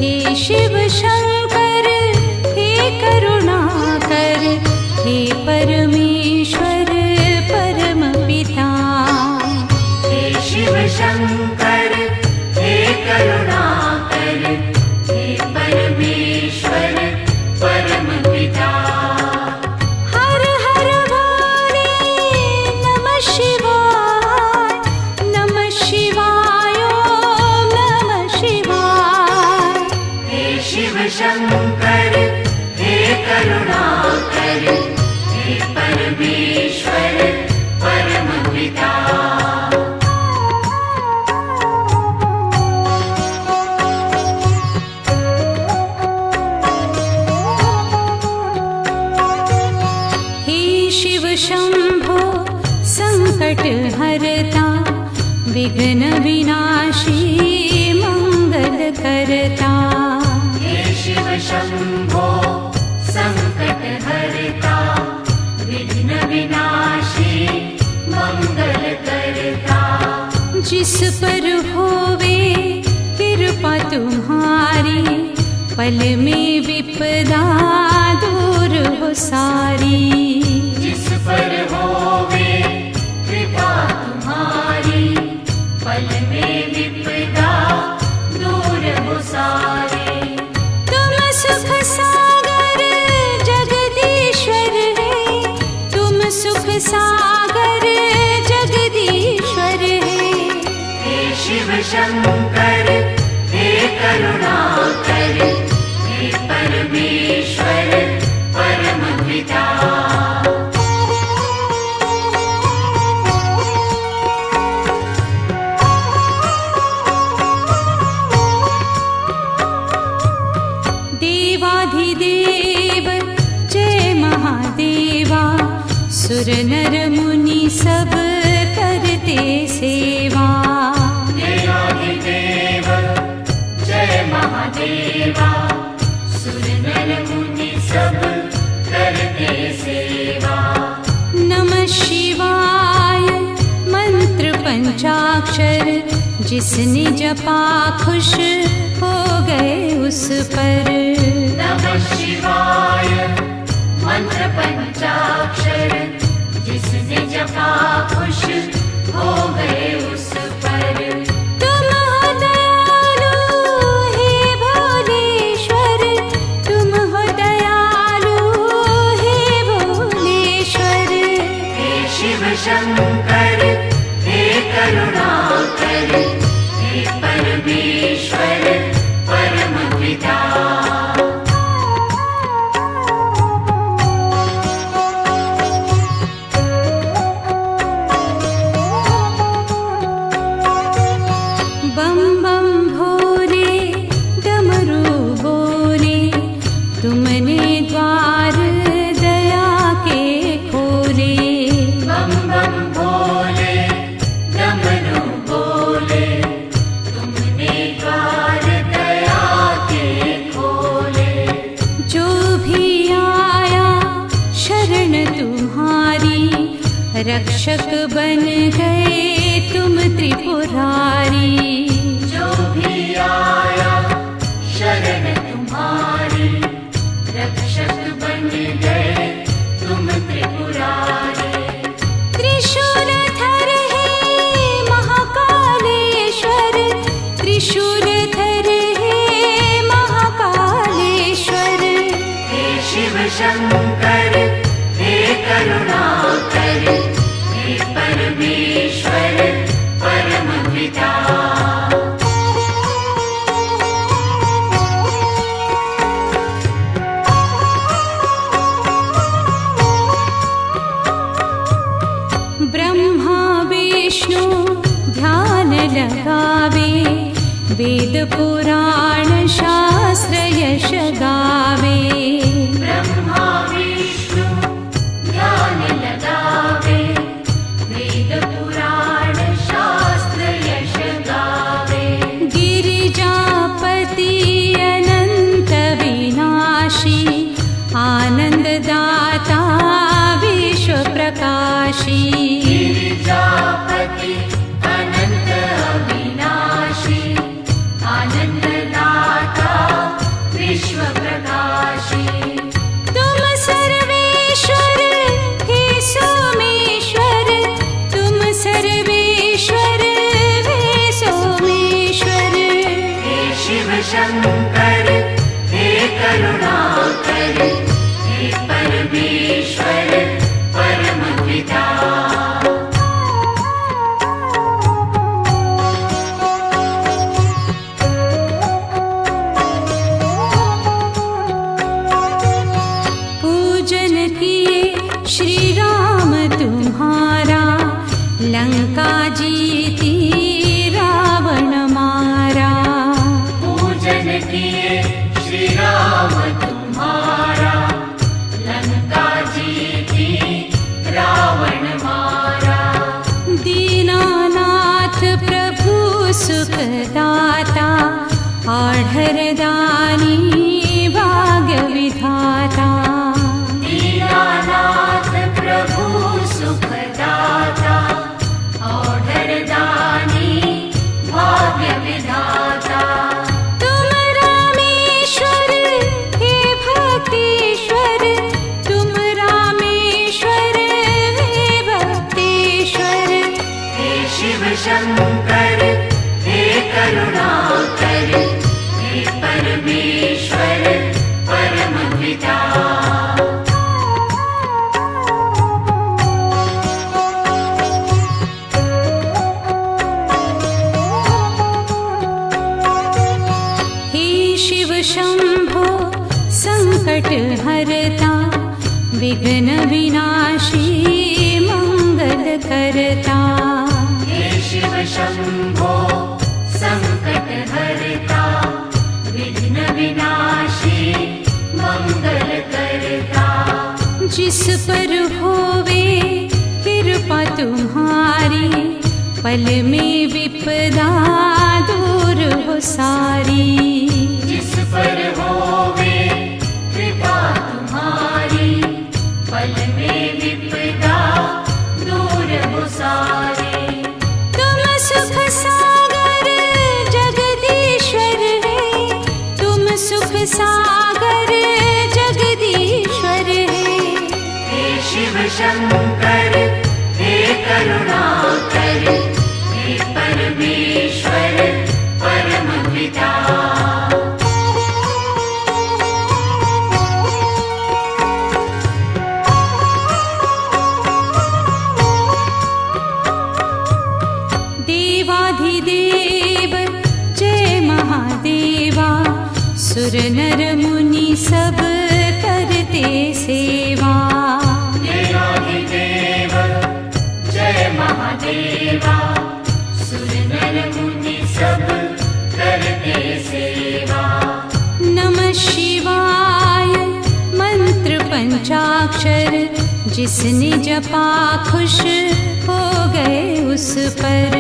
हे शिव शंकर हे करुणाकर, हे परमेश्वर परम पिता। हे शिव शंकर हे करुणाकर, हे परमेश्वर परम पिता। हर हर भोले नमः शिवाय, नमः शिवाय ओम नमः शिवाय। हे शिव शंकर हे करुणाकर, हे परमेश्वर परम पिता। हे शिव शंभो संकट हरता, विघ्न विनाशी मंगल करता। हे शिव शंभो संकट हरता, विघ्न विनाशी मंगल करता। जिस पर होवे कृपा तुम्हारी, पल में विपदा दूर हो सारी। जिस पर होवे कृपा तुम्हारी, पल में विपदा दूर हो सारी। तुम सुख सागर जगदीश्वर है, तुम सुख सागर जगदीश्वर है। हे शिव शंकर हे करुणाकर, हे परमेश्वर परम पिता। देवाधिदेव जय महादेवा, सुर नर मुनि सब करते सेवा। देवाधिदेव जय महादेवा, सुर नर मुनि सब करते सेवा। नमः शिवाय मंत्र पंचाक्षर, जिसने जपा खुश हो गए उस पर। नमः शिवाय मंत्र पंचाक्षर, जिसने जपा खुश हो गए उस पर। तुम हो दयालु हे भोलेश्वर, तुम हो दयालु हे भोलेश्वर। हे शिव शंकर हे करुणाकर, हे परमेश्वर परम पिता। बम बम भोले डमरू बोले, तुमने द्वार दया के खोले। बम बम भोले डमरू बोले, तुमने द्वार दया के खोले। जो भी आया शरण तुम्हारी, रक्षक बन गए तुम त्रिपुरारी। जो भी आया शरण तुम्हारी, रक्षक बन गए तुम त्रिपुरारी। त्रिशूलधर है महाकालेश्वर, त्रिशूलधर है महाकालेश्वर। हे शिव शंकर हे करुणाकर, हे परमेश्वर परम पिता। ब्रह्मा विष्णु ध्यान लगावे, वेद पुराण शास्त्र यश गावे। ब्रह्मा विष्णु ध्यान लगावे, वेद पुराण शास्त्र यश गावे। गिरिजापति अनंत विनाशी, आनंददाता विश्व प्रकाशी। गिरिजापति अनंत अविनाशी, आनंददाता शंकर हे करुणाकर हे परमेश्वर परम पिता। पूजन किए श्री राम तुम्हारा, लंका जीती रावण मारा। पूजन किए श्री राम तुम्हारा, लंका जीती रावण मारा। दीनानाथ प्रभु सुखदाता, आढ़रदानी भाग्य विधाता। दीनानाथ प्रभु सुखदाता, औढ़रदानी भाग्य विधाता। तुम रामेश्वर हे भक्तेश्वर, तुम रामेश्वर हे भक्तेश्वर। हे शिव शंकर हे करुणाकर हे परमेश्वर परम पिता। हे शिव शंभो संकट हरता, विघ्न विनाशी मंगल करता। हे शिव शंभो संकट हरता, विघ्न विनाशी मंगल करता। जिस पर होवे कृपा तुम्हारी, पल में विपदा दूर हो सारी। जिस पर होवे कृपा तुम्हारी, पल में विपदा दूर हो सारी। तुम सुख सागर जगदीश्वर है, तुम सुख सागर जगदीश्वर है। हे शिव शंकर हे करुणाकर हे परमेश्वर परम पिता। देवाधिदेव जय महादेवा, सुर नर मुनि सब करते सेवा। देवाधिदेव जय महादेवा, सुर नर मुनि सब करते सेवा। नमः शिवाय मंत्र पंचाक्षर, जिसने जपा खुश हो गए उस पर।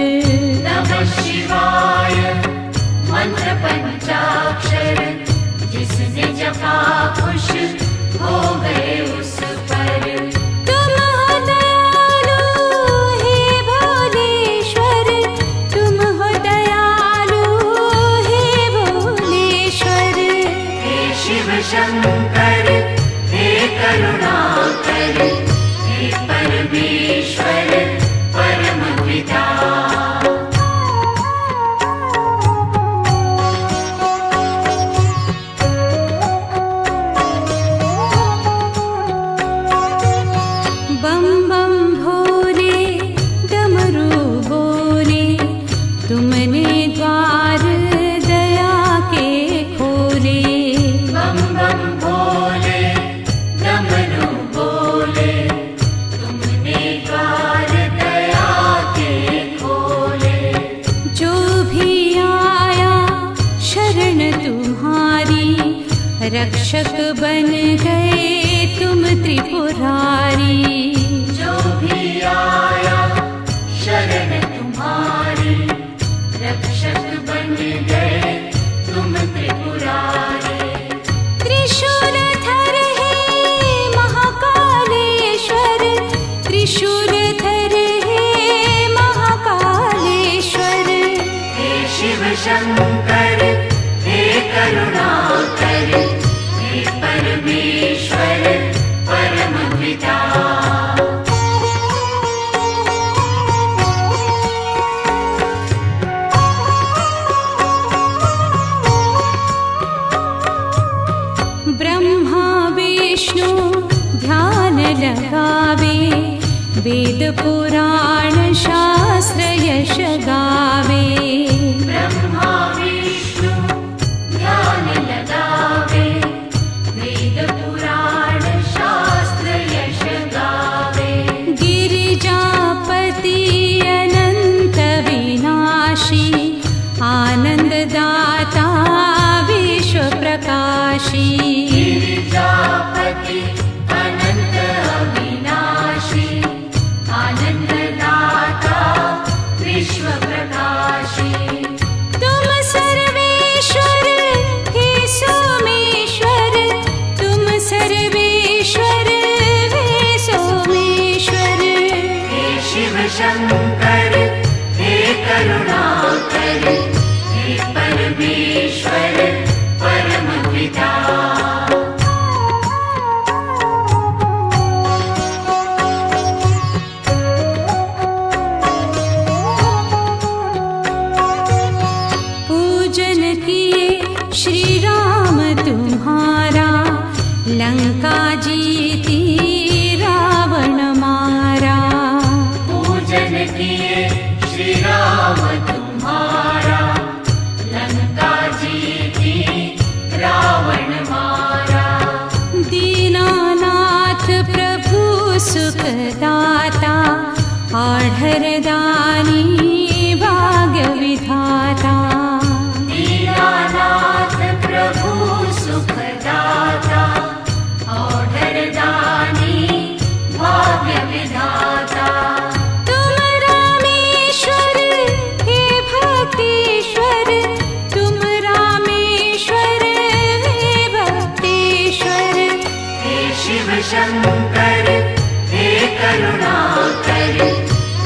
नमः शिवाय मंत्र पंचाक्षर, जिसने जपा खुश हो गए उस पर। तुम हो दयालु हे भोलेश्वर, तुम हो दयालु हे भोलेश्वर। हे शिव शंकर हे करुणाकर हे परमेश्वर परम पिता। बम बम भोले डमरू बोले, तुमने द्वार दया के खोले। बम बम भोले डमरू बोले, तुमने द्वार दया के खोले। जो भी आया शरण तुम्हारी, रक्षक बन गए तुम त्रिपुरारी। जो भी आया शरण तुम्हारी, रक्षक बन गए तुम त्रिपुरारी। त्रिशूलधर हे महाकालेश्वर, त्रिशूलधर हे महाकालेश्वर। हे शिव शंकर हे करुणाकर हे परमेश्वर परम पिता। विष्णु ध्यान लगावे, वेद पुराण शास्त्र यश गावे। ब्रह्मा विष्णु ध्यान लगावे, वेद पुराण शास्त्र यश गावे। गिरिजापति अनंत विनाशी, आनंददाता विश्व प्रकाशी। गिरिजापति अनंत अविनाशी, आनंददाता विश्व प्रकाशी। तुम सर्वेश्वर हे सोमेश्वर, तुम सर्वेश्वर हे सोमेश्वर। हे शिव शंकर हे करुणाकर, हे परमेश्वर परम पिता। पूजन किए श्री राम तुम्हारा, लंका जीती रावण मारा। पूजन किए श्री राम तुम्हारा, लंका जीती रावण मारा। दीनानाथ प्रभु सुखदाता, आढ़रदानी भाग्य विधाता। दीनानाथ प्रभु सुखदाता, औढ़रदानी भाग्य विधाता। तुम रामेश्वर हे भक्तेश्वर, तुम रामेश्वर हे भक्तेश्वर। हे शिव शंकर हे करुणाकर,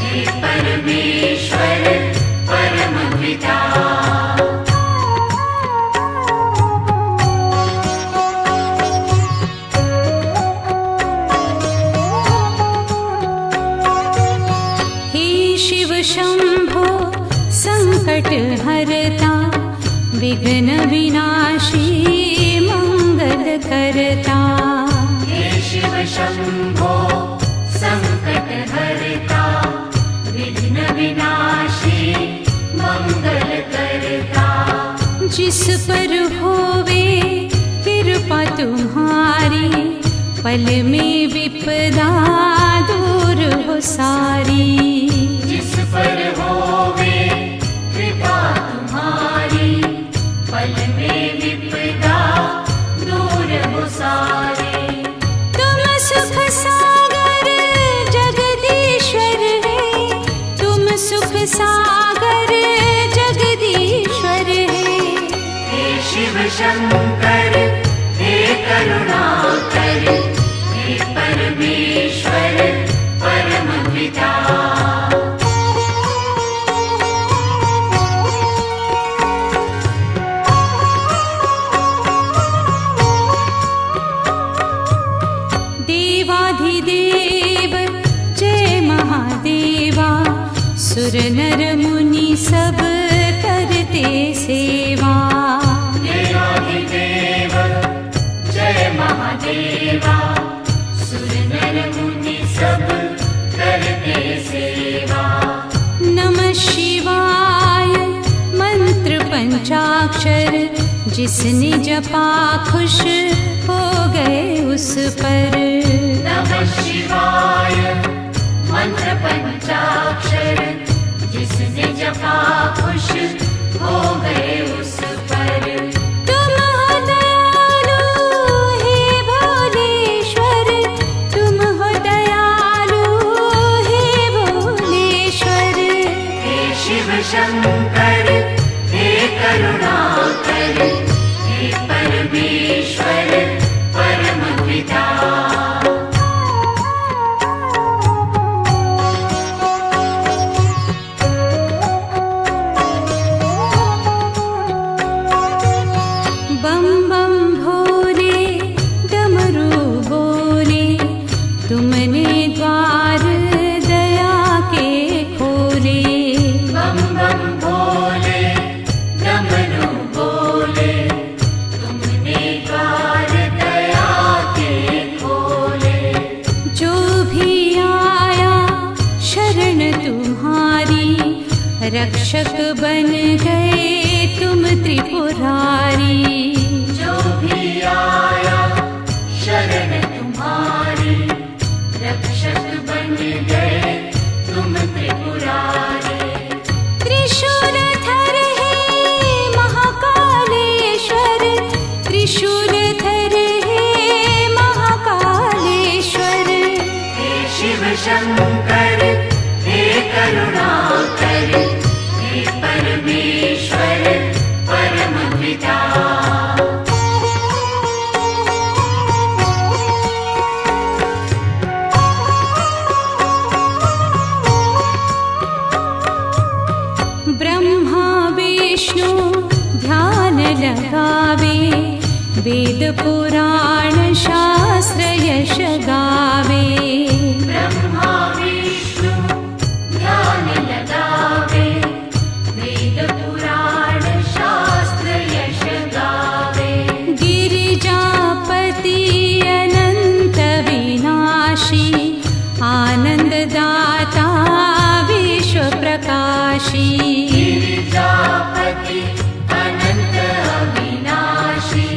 हे परमेश्वर परम पिता। हे शिव शंभो संकट हरता, विघ्न विनाशी मंगल करता। हे शिव शंभो संकट हरता, विघ्न विनाशी मंगल करता। जिस पर होवे कृपा तुम्हारी, पल में विपदा दूर हो सारी। जिस पर होवे कृपा तुम्हारी, पल में विपदा दूर हो सारे। तुम सुख सागर जगदीश्वर है, तुम सुख सागर जगदीश्वर है। हे शिव शंकर हे करुणाकर, हे परमेश्वर परम पिता। देवाधिदेव जय महादेवा, सुर नर मुनि सब करते सेवा। देवाधिदेव जय महादेवा, सुर नर मुनि सब करते सेवा। नमः शिवाय मंत्र पंचाक्षर, जिसने जपा खुश हो गए उस पर। नमः शिवाय मंत्र पंचाक्षर, जिसने जपा खुश हो गए उस पर। तुम हो दयालु हे भोलेश्वर, तुम हो दयालु हे भोलेश्वर। हे शिव शंकर हे करुणाकर, हे परमेश्वर परम पिता। रक्षक बन गए तुम त्रिपुरारी। जो भी आया शरण तुम्हारी, रक्षक बन गए तुम त्रिपुरारी। त्रिशूलधर हे महाकालेश्वर, त्रिशूलधर हे महाकालेश्वर। हे शिव शंकर हे करुणाकर, हे परमेश्वर परम पिता। ब्रह्मा विष्णु ध्यान लगावे, वेद पुराण शास्त्र यश गावे। ब्रह्मा विष्णु ध्यान लगावे, वेद पुराण शास्त्र यश गावे। गिरिजापति अनंत विनाशी, आनंददाता विश्व प्रकाशी। गिरिजापति अनंत अविनाशी,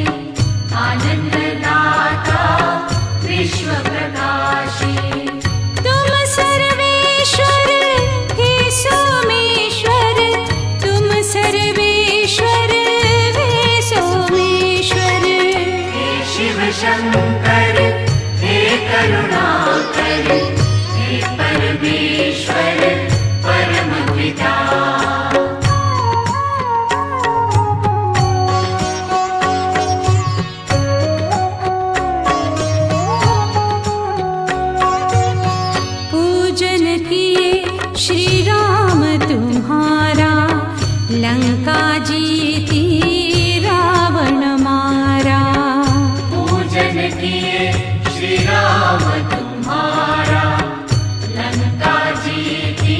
आनंददाता विश्व प्रकाशी। तुम सर्वेश्वर हे सोमेश्वर, तुम सर्वेश्वर हे सोमेश्वर। हे शिव शंकर हे करुणाकर, हे परमेश्वर परम पिता। पूजन किए श्री राम तुम्हारा, लंका जीती रावण मारा। पूजन किए श्री राम तुम्हारा, लंका जीती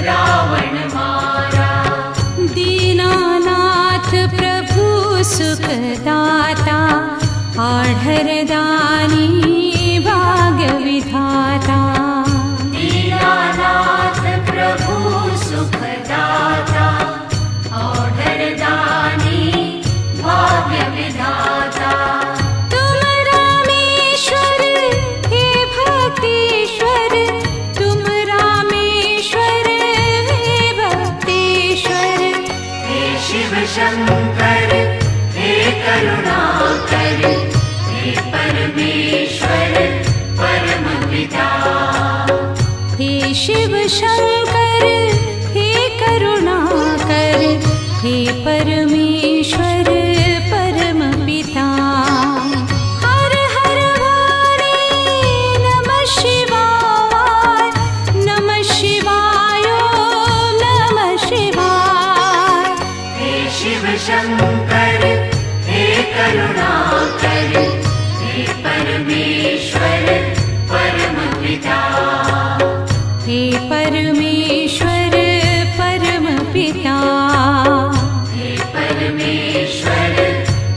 रावण मारा। दीनानाथ प्रभु सुखदाता, आढ़रदानी भाग्य विधाता। दीनानाथ प्रभु सुखदाता, औढ़रदानी भाग्य विधाता। तुम रामेश्वर हे भक्तेश्वर, तुम रामेश्वर हे भक्तेश्वर। हे शिव शंकर हे करुणाकर, हे परमेश्वर परम पिता। हे शिव शंकर हे करुणाकर, हे परमेश्वर परम पिता। हर हर भोले नमः शिवाय, नमः शिवाय ओम नमः शिवाय। हे शिव शंकर हे करुणाकर, हे परमेश्वर परम पिता। हे परमेश्वर परम पिता। हे परमेश्वर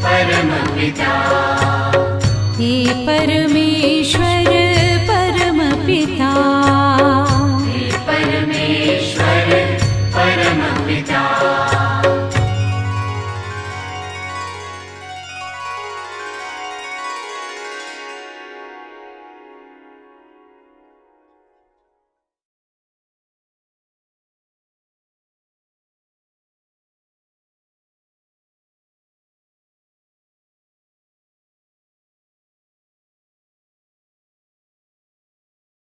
परम पिता। हे परमेश्वर